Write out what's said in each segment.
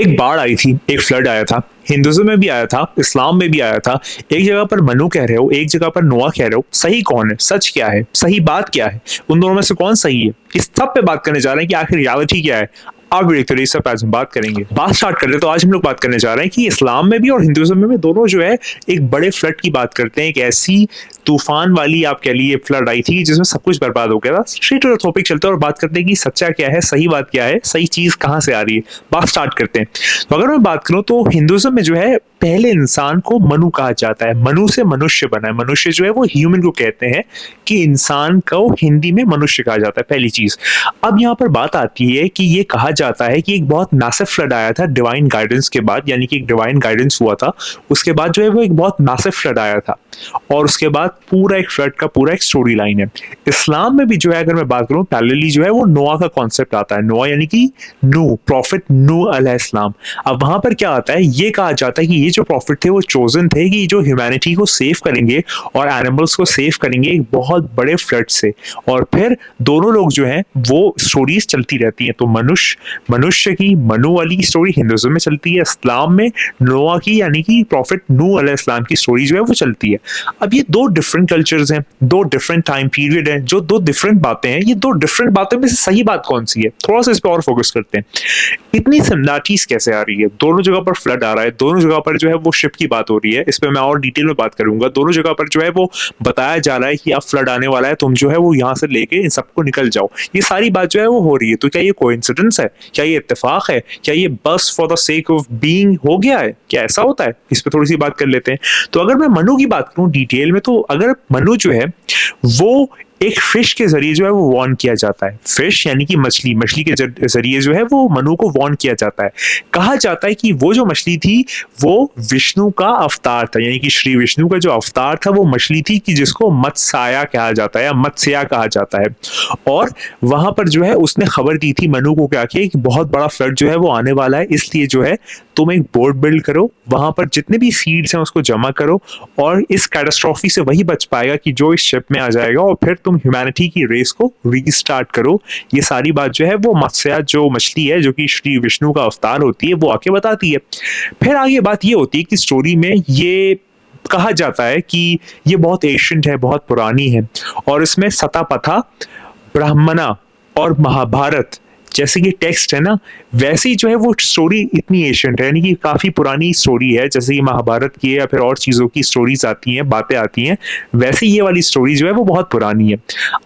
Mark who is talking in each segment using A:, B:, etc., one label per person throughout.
A: एक बाढ़ आई थी, एक फ्लड आया था, हिंदुइज्म में भी आया था, इस्लाम में भी आया था। एक जगह पर मनु कह रहे हो, एक जगह पर नोआ कह रहे हो। सही कौन है? सच क्या है? सही बात क्या है? उन दोनों में से कौन सही है? इस सब पे बात करने जा रहे हैं कि आखिर रियलिटी क्या है। आप वीडियो तो इस सब पे आज हम बात करेंगे। बात स्टार्ट कर रहे हैं तो आज हम लोग बात करने जा रहे हैं कि इस्लाम में भी और हिंदुइज्म में भी दोनों जो है एक बड़े फ्लड की बात करते हैं। एक ऐसी तूफान वाली आप कह लीजिए फ्लड आई थी जिसमें सब कुछ बर्बाद हो गया था। स्ट्रेट टू द टॉपिक चलते हैं और बात करते हैं कि सच्चा क्या है, सही बात क्या है, सही चीज कहाँ से आ रही है। बात स्टार्ट करते हैं। तो अगर मैं बात करूं तो हिंदुइज्म में जो है पहले इंसान को मनु कहा जाता है। मनु से मनुष्य बना है। मनुष्य जो है वो ह्यूमन को कहते हैं कि इंसान को हिंदी में मनुष्य कहा जाता है, पहली चीज। अब यहाँ पर बात आती है कि ये कहा जाता है कि एक बहुत मैसिव फ्लड आया था डिवाइन गाइडेंस के बाद, यानी कि एक डिवाइन गाइडेंस हुआ था। उसके बाद जो है वो एक बहुत मैसिव फ्लड आया था और उसके बाद पूरा एक फ्लड का पूरा एक स्टोरी लाइन है। इस्लाम में भी जो है अगर मैं बात करूं पैरेलली जो है वो नोआ का कॉन्सेप्ट आता है। नोआ यानी कि नू, प्रॉफिट नू अलैहिस्सलाम। अब वहां पर क्या आता है, ये कहा जाता है कि ये जो प्रॉफिट थे वो चोजन थे कि जो ह्यूमैनिटी को सेव करेंगे और एनिमल्स को सेव करेंगे एक बहुत बड़े फ्लड से। और फिर दोनों लोग जो हैं वो स्टोरीज चलती रहती हैं। तो मनुष्य की मनु वाली स्टोरी हिंदुइज्म में चलती है, इस्लाम में नोआ की यानी कि प्रॉफिट नू अलैहिस्सलाम की स्टोरी जो है वो चलती है। अब ये दो डिफरेंट कल्चर्स हैं, दो डिफरेंट टाइम पीरियड हैं, जो दो डिफरेंट बातें हैं। ये दो डिफरेंट बातों में से सही बात कौन सी है, थोड़ा सा इस पर और फोकस करते हैं। इतनी सिमिलरिटीज कैसे आ रही है? दोनों जगह पर फ्लड आ रहा है, दोनों जगह पर जो है वो शिप की बात हो रही है। इस पर मैं और डिटेल में बात करूंगा। दोनों जगह पर जो है वो बताया जा रहा है कि अब फ्लड आने वाला है, तुम जो है वो यहाँ से लेके इन सबको निकल जाओ। ये सारी बात जो है वो हो रही है। तो क्या ये कोइंसिडेंस है? क्या ये इत्तेफाक है? क्या ये बस for the sake of being हो गया है? क्या ऐसा होता है? इस पर थोड़ी सी बात कर लेते हैं। तो अगर मैं मनु की बात करूं डिटेल में, तो अगर मनु जो है वो एक फिश के जरिए जो है वो वॉर्न किया जाता है। फिश यानी कि मछली, मछली के जरिए जो है वो मनु को वॉर्न किया जाता है। कहा जाता है कि वो जो मछली थी वो विष्णु का अवतार था, यानी कि श्री विष्णु का जो अवतार था वो मछली थी कि जिसको मत्स्या कहा जाता है या मत्स्या कहा जाता है। और वहां पर जो है उसने खबर दी थी मनु को क्या कि बहुत बड़ा फ्लड जो है वो आने वाला है, इसलिए जो है तुम एक बोट बिल्ड करो, वहां पर जितने भी सीड्स हैं उसको जमा करो और इस कैटास्ट्रॉफी से वही बच पाएगा कि जो इस शिप में आ जाएगा और फिर तुम ह्यूमैनिटी की रेस को रीस्टार्ट करो। ये सारी बात जो है वो मत्स्या जो मछली है जो कि श्री विष्णु का अवतार होती है वो आके बताती है। फिर आगे बात ये होती है कि स्टोरी में ये कहा जाता है कि ये बहुत एशियंट है, बहुत पुरानी है और इसमें सतापथा, ब्राह्मणा और महाभारत जैसे कि टेक्स्ट है ना, वैसे ही जो है वो स्टोरी इतनी एशियंट है, यानी कि काफी पुरानी स्टोरी है। जैसे कि महाभारत की या फिर और चीजों की स्टोरीज आती हैं, बातें आती हैं, वैसे ये वाली स्टोरी जो है वो बहुत पुरानी है।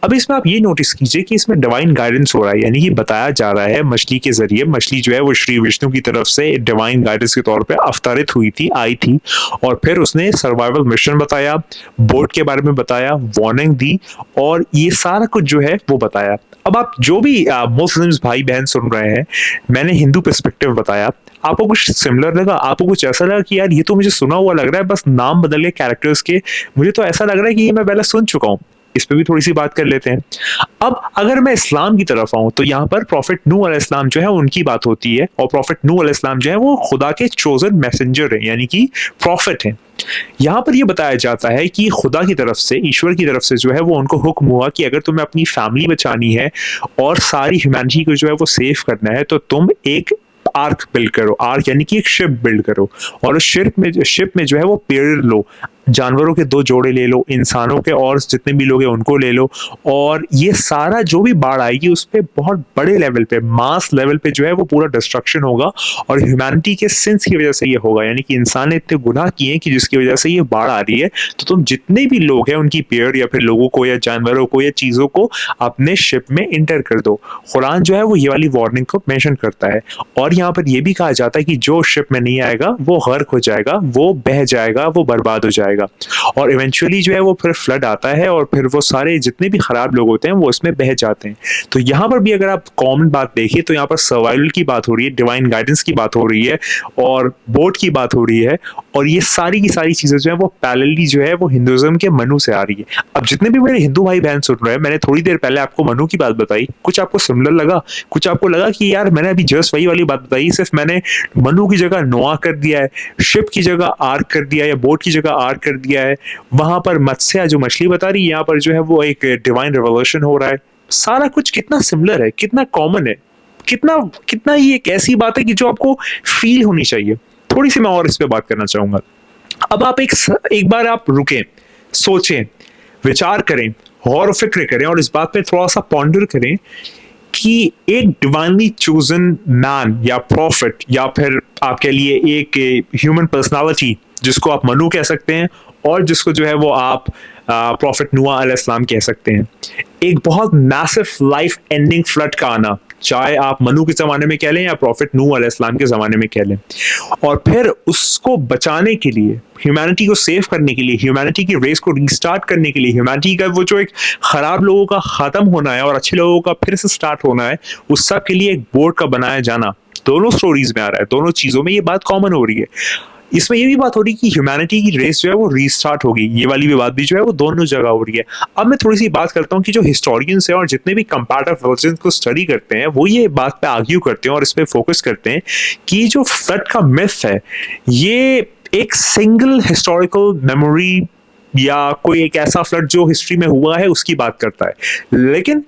A: अब इसमें आप ये नोटिस कीजिए कि इसमें डिवाइन गाइडेंस हो रहा है, यानी कि बताया जा रहा है मछली के जरिए। मछली जो है वो श्री विष्णु की तरफ से डिवाइन गाइडेंस के तौर पर अवतरित हुई थी, आई थी और फिर उसने सर्वाइवल मिशन बताया, बोट के बारे में बताया, वार्निंग दी और ये सारा कुछ जो है वो बताया। अब आप जो भी मुस्लिम्स भाई बहन सुन रहे हैं, मैंने हिंदू पर्सपेक्टिव बताया, आपको कुछ सिमिलर लगा? आपको कुछ ऐसा लगा कि यार ये तो मुझे सुना हुआ लग रहा है, बस नाम बदल गए कैरेक्टर्स के, मुझे तो ऐसा लग रहा है कि ये मैं पहले सुन चुका हूँ? इस पे भी थोड़ी सी बात कर लेते हैं। अब अगर मैं इस्लाम की तरफ आऊं तो यहाँ पर प्रॉफिट नूह अलैहिस्सलाम जो है उनकी बात होती है और प्रॉफिट नूह अलैहिस्सलाम जो है वो खुदा के चोजन मैसेंजर है, यानी कि प्रॉफिट है। यहाँ पर यह बताया जाता है कि खुदा की तरफ से, ईश्वर की तरफ से जो है वो उनको हुक्म हुआ कि अगर तुम्हें अपनी फैमिली बचानी है और सारी ह्यूमैनिटी को जो है वो सेव करना है तो तुम एक आर्क बिल्ड करो। आर्क यानी कि एक शिप बिल्ड करो और उस शिप में जो है वो पेड़ लो, जानवरों के दो जोड़े ले लो, इंसानों के और जितने भी लोग हैं उनको ले लो और ये सारा जो भी बाढ़ आएगी उस पर बहुत बड़े लेवल पे, मास लेवल पे जो है वो पूरा डिस्ट्रक्शन होगा और ह्यूमैनिटी के सिंस की वजह से ये होगा, यानी कि इंसान ने इतने गुनाह किए हैं कि जिसकी वजह से ये बाढ़ आ रही है। तो तुम जितने भी लोग हैं उनकी पेड़ या फिर लोगों को या जानवरों को या चीजों को अपने शिप में इंटर कर दो। कुरान जो है वो ये वाली वार्निंग को मेंशन करता है और यहाँ पर यह भी कहा जाता है कि जो शिप में नहीं आएगा वो गर्क हो जाएगा, वो बह जाएगा, वो बर्बाद हो जाएगा। और इवेंचुअली जो है वो फिर फ्लड आता है और फिर वो सारे जितने भी खराब लोग होते हैं वो उसमें बह जाते हैं। तो यहाँ पर भी अगर आप कॉमन बात देखिए तो यहाँ पर सर्वाइवल की बात हो रही है, डिवाइन गाइडेंस की बात हो रही है और बोट की बात हो रही है और ये सारी की सारी चीजें जो है वो पैरेलली जो है वो हिंदुइज्म के मनु से आ रही है। अब जितने भी मेरे हिंदू भाई बहन सुन रहे हैं, मैंने थोड़ी देर पहले आपको मनु की बात बताई, कुछ आपको सिमिलर लगा? कुछ आपको लगा कि यार मैंने अभी जस्ट वही वाली बात बताई, सिर्फ मैंने मनु की जगह नोआ कर दिया है, शिप की जगह आर्क कर दिया है या बोट की जगह आर्क कर दिया है, वहां पर मत्स्या जो मछली बता रही है, यहाँ पर जो है वो एक डिवाइन रिवोल्यूशन हो रहा है। सारा कुछ कितना सिमिलर है, कितना कॉमन है। कितना कितना ये एक ऐसी बात है कि जो आपको फील होनी चाहिए। थोड़ी सी मैं और इस पे बात करना चाहूंगा। अब आप एक बार आप रुकें, सोचें, विचार करें, गौर फिक्र करें और इस बात पे थोड़ा सा पॉन्डर करें कि एक डिवाइनली चोजन मैन या प्रॉफिट या फिर आप कह लिए एक ह्यूमन पर्सनालिटी जिसको आप मनु कह सकते हैं और जिसको जो है वो आप प्रॉफिट नूह अलैहिस्सलाम कह सकते हैं, एक बहुत मैसिव लाइफ एंडिंग फ्लड का आना, चाहे आप मनु के ज़माने में कह लें या प्रॉफिट नूह अलैहिस्सलाम के ज़माने में कह लें, और फिर उसको बचाने के लिए, ह्यूमैनिटी को सेव करने के लिए, ह्यूमैनिटी की रेस को रीस्टार्ट करने के लिए, ह्यूमैनिटी का वो जो एक खराब लोगों का ख़त्म होना है और अच्छे लोगों का फिर से स्टार्ट होना है, उस सब के लिए एक बोर्ड का बनाया जाना, दोनों स्टोरीज में आ रहा है, दोनों चीज़ों में ये बात कॉमन हो रही है। इसमें ये भी बात हो रही है कि ह्यूमैनिटी की रेस जो है वो रीस्टार्ट होगी, ये वाली भी बात भी जो है वो दोनों जगह हो रही है। अब मैं थोड़ी सी बात करता हूँ कि जो हिस्टोरियंस हैं और जितने भी कंपैरेटिव रिलीजन को स्टडी करते हैं वो ये बात पे आर्ग्यू करते हैं और इस पे फोकस करते हैं कि जो फ्लड का मिथ है ये एक सिंगल हिस्टोरिकल मेमोरी या कोई एक ऐसा फ्लड जो हिस्ट्री में हुआ है उसकी बात करता है, लेकिन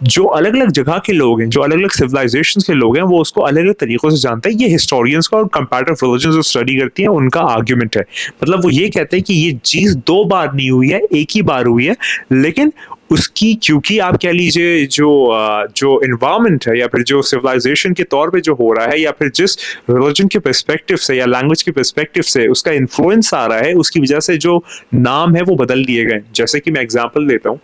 A: जो अलग अलग जगह के लोग हैं, जो अलग अलग सिविलाइजेशन के लोग हैं, वो उसको अलग अलग तरीकों से जानते हैं। ये हिस्टोरियंस का और कंपैरेटिव रिलीजन जो स्टडी करती हैं उनका आर्ग्यूमेंट है। मतलब वो ये कहते हैं कि ये चीज़ दो बार नहीं हुई है, एक ही बार हुई है, लेकिन उसकी क्योंकि आप कह लीजिए जो इन्वायरमेंट है या फिर जो सिविलाइजेशन के तौर पे जो हो रहा है या फिर जिस रिलीजन के पर्सपेक्टिव से या लैंग्वेज के पर्सपेक्टिव से उसका इन्फ्लुएंस आ रहा है, उसकी वजह से जो नाम है वो बदल दिए गए। जैसे कि मैं एग्जांपल देता हूँ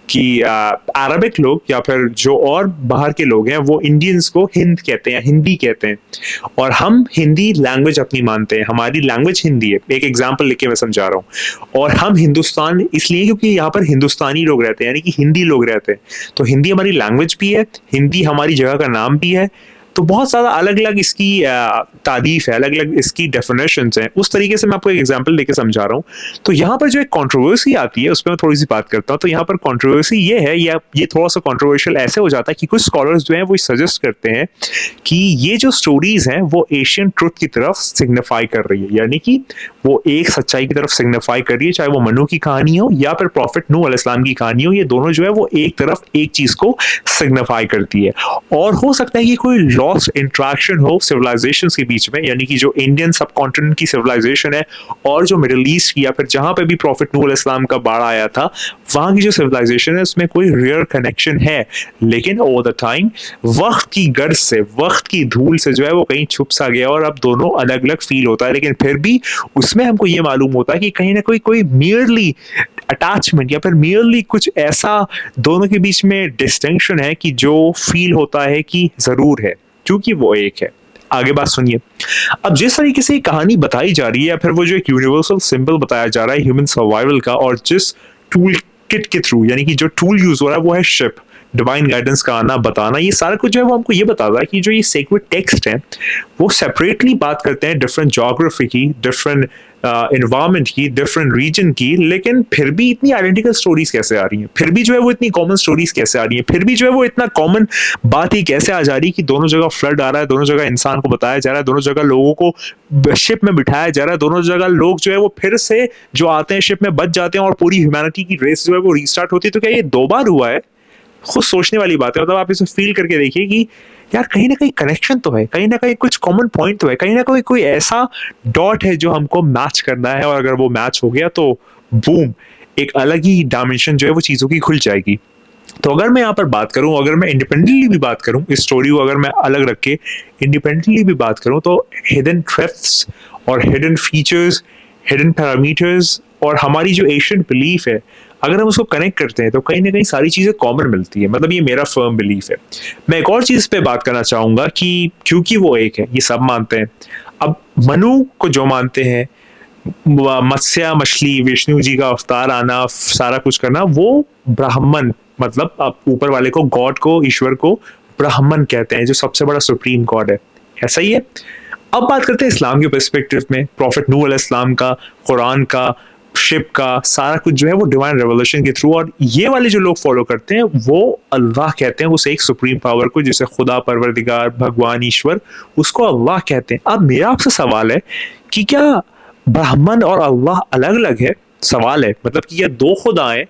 A: कि अरबिक लोग या फिर जो और बाहर के लोग हैं वो इंडियंस को हिंद कहते हैं, हिंदी कहते हैं, और हम हिंदी लैंग्वेज अपनी मानते हैं, हमारी लैंग्वेज हिंदी है। एक एग्जांपल लेके मैं समझा रहा हूँ। और हम हिंदुस्तान इसलिए क्योंकि यहाँ पर हिंदुस्तानी लोग रहते हैं, यानी कि हिंदी लोग रहते हैं, तो हिंदी हमारी लैंग्वेज भी है, हिंदी हमारी जगह का नाम भी है। तो बहुत ज़्यादा अलग अलग इसकी तारीफ है, अलग अलग इसकी डेफिनेशंस हैं। उस तरीके से मैं आपको एक एग्जांपल देके समझा रहा हूँ। तो यहाँ पर जो एक कंट्रोवर्सी आती है उस पर मैं थोड़ी सी बात करता हूँ। तो यहाँ पर कंट्रोवर्सी ये है, या ये थोड़ा सा कंट्रोवर्शियल ऐसे हो जाता है कि कुछ स्कॉलर्स जो हैं वो सजेस्ट करते हैं कि ये जो स्टोरीज हैं वो एशियन ट्रुथ की तरफ सिग्निफाई कर रही है, यानी कि वो एक सच्चाई की तरफ सिग्निफाई कर रही है, चाहे वो मनु की कहानी हो या फिर प्रॉफिट नूह अलैहिस्सलाम की कहानी हो, ये दोनों जो है वो एक तरफ एक चीज को सिग्निफाई करती है। और हो सकता है कि कोई लॉस्ट इंट्रैक्शन हो सिविलाइजेशन के बीच में, यानी कि जो इंडियन सब कॉन्टिनेंट की सिविलाइजेशन है और जो मिडिल ईस्ट की या फिर जहां पे भी प्रॉफिट नूह अलैहिस्सलाम का बाढ़ आया था वहां की जो सिविलाइजेशन है उसमें कोई रेयर कनेक्शन है, लेकिन ओवर द टाइम वक्त की गर्ज से, वक्त की धूल से जो है वो कहीं छुप सा गया और अब दोनों अलग अलग फील होता है। लेकिन फिर भी उसमें हमको ये मालूम होता है कि कहीं ना कोई मियरली अटैचमेंट या फिर मियरली कुछ ऐसा दोनों के बीच में डिस्टिंक्शन है कि जो फील होता है कि जरूर है, क्योंकि वो एक है। आगे बात सुनिए। अब जिस तरीके से कहानी बताई जा रही है या फिर वो जो एक यूनिवर्सल सिंबल बताया जा रहा है ह्यूमन सर्वाइवल का, और जिस टूल किट के थ्रू, यानी कि जो टूल यूज हो रहा है वो है शिप, डिवाइन गाइडेंस का आना, बताना, ये सारा कुछ जो है वो हमको ये बताता है कि जो ये सेक्रेड टेक्स्ट है वो सेपरेटली बात करते हैं डिफरेंट ज्योग्राफी की, डिफरेंट एनवायरनमेंट की, डिफरेंट रीजन की, लेकिन फिर भी इतनी आइडेंटिकल स्टोरीज कैसे आ रही हैं, फिर भी जो है वो इतनी कॉमन स्टोरीज कैसे आ रही हैं, फिर भी जो है वो इतना कॉमन बात ही कैसे आ जा रही है कि दोनों जगह फ्लड आ रहा है, दोनों जगह इंसान को बताया जा रहा है, दोनों जगह लोगों को शिप में बिठाया जा रहा है, दोनों जगह लोग जो है वो फिर से जो आते हैं शिप में बच जाते हैं और पूरी ह्यूमैनिटी की रेस जो है वो रीस्टार्ट होती है। तो क्या ये दो बार हुआ है? खुद सोचने वाली बात है। मतलब आप इसे फील करके देखिए कि यार कहीं ना कहीं कनेक्शन तो है, कहीं ना कहीं कुछ कॉमन पॉइंट तो है, कहीं ना कोई ऐसा डॉट है जो हमको मैच करना है, और अगर वो मैच हो गया तो बूम, एक अलग ही डायमेंशन जो है वो चीज़ों की खुल जाएगी। तो अगर मैं यहाँ पर बात करूँ, अगर मैं इंडिपेंडेंटली भी बात करूँ, इस स्टोरी को अगर मैं अलग रख के इंडिपेंडेंटली भी बात करूँ, तो हिडन ट्रेथ्स और हिडन फीचर्स, हिडन पैरामीटर्स और हमारी जो एशियंट बिलीफ है, अगर हम उसको कनेक्ट करते हैं तो कहीं ना कहीं सारी चीज़ें कॉमन मिलती है। मतलब ये मेरा फर्म बिलीफ है। मैं एक और चीज़ पे बात करना चाहूँगा कि क्योंकि वो एक है, ये सब मानते हैं। अब मनु को जो मानते हैं, मत्स्य मछली, विष्णु जी का अवतार आना, सारा कुछ करना, वो ब्राह्मण, मतलब आप ऊपर वाले को, गॉड को, ईश्वर को ब्राह्मण कहते हैं, जो सबसे बड़ा सुप्रीम गॉड है। ऐसा ही है। अब बात करते हैं इस्लाम के पर्सपेक्टिव में, प्रॉफिट नूह अलैहिस्सलाम का, कुरान का, शिप का, सारा कुछ जो है वो डिवाइन रेवोल्यूशन के थ्रू, और ये वाले जो लोग फॉलो करते हैं वो अल्लाह कहते हैं उस एक सुप्रीम पावर को, जिसे खुदा, परवरदिगार, भगवान, ईश्वर, उसको अल्लाह कहते हैं। अब मेरा आपसे सवाल है कि क्या ब्राह्मण और अल्लाह अलग अलग है? सवाल है, मतलब कि ये दो खुदा है,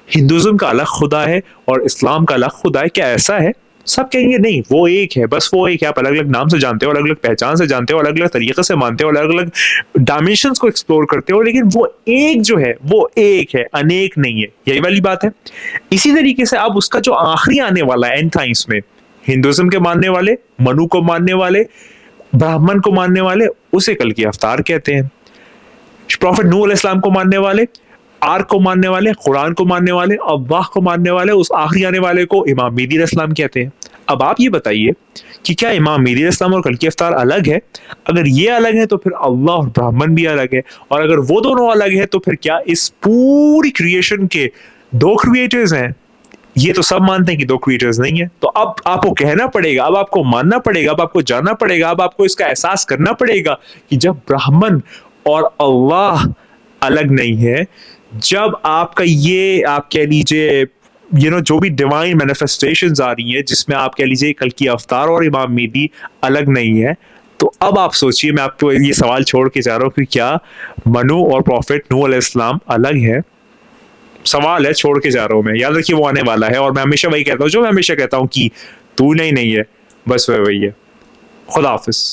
A: हिंदुज्म का अलग खुदा है और इस्लाम का अलग खुदा है, क्या ऐसा है? सब कहेंगे नहीं वो एक है, बस वो एक है। आप अलग अलग नाम से जानते हो, अलग अलग पहचान से जानते हो, अलग अलग तरीके से मानते हो, अलग अलग डायमेंशंस को एक्सप्लोर करते हो, लेकिन वो एक जो है वो एक है, अनेक नहीं है। यही वाली बात है। इसी तरीके से अब उसका जो आखिरी आने वाला है एंड टाइम्स में, हिंदुइज्म के मानने वाले, मनु को मानने वाले, ब्राह्मण को मानने वाले, उसे कल की अवतार कहते हैं। प्रॉफिट नूह अलैहिस्सलाम को मानने वाले, आर्क को मानने वाले, कुरान को मानने वाले, अल्लाह को मानने वाले, उस आखिरी आने वाले को इमाम मेहदी अलैहिस्सलाम कहते हैं। अब आप ये बताइए कि क्या इमाम मेहदी अलैहिस्सलाम और कल की अवतार अलग है? अगर ये अलग है तो फिर अल्लाह और ब्राह्मण भी अलग है, और अगर वो दोनों अलग है तो फिर क्या इस पूरी क्रिएशन के दो क्रिएटर्स हैं? ये तो सब मानते हैं कि दो क्रिएटर्स नहीं है। तो अब आपको कहना पड़ेगा, अब आपको मानना पड़ेगा, अब आपको जानना पड़ेगा, अब आपको इसका एहसास करना पड़ेगा कि जब ब्राह्मण और अल्लाह अलग नहीं है, जब आपका ये आप कह लीजिए जो भी डिवाइन मैनिफेस्टेशंस आ रही हैं जिसमें आप कह लीजिए कल की अवतार और इमाम मेहदी अलग नहीं है, तो अब आप सोचिए, मैं आपको ये सवाल छोड़ के जा रहा हूँ कि क्या मनु और प्रॉफिट नूह अलैहिस्सलाम अलग है? सवाल है, छोड़ के जा रहा हूँ मैं। याद रखिए वो आने वाला है, और मैं हमेशा वही कहता हूँ जो मैं हमेशा कहता हूँ कि तू नहीं है, बस वह वही है। खुदा हाफिज।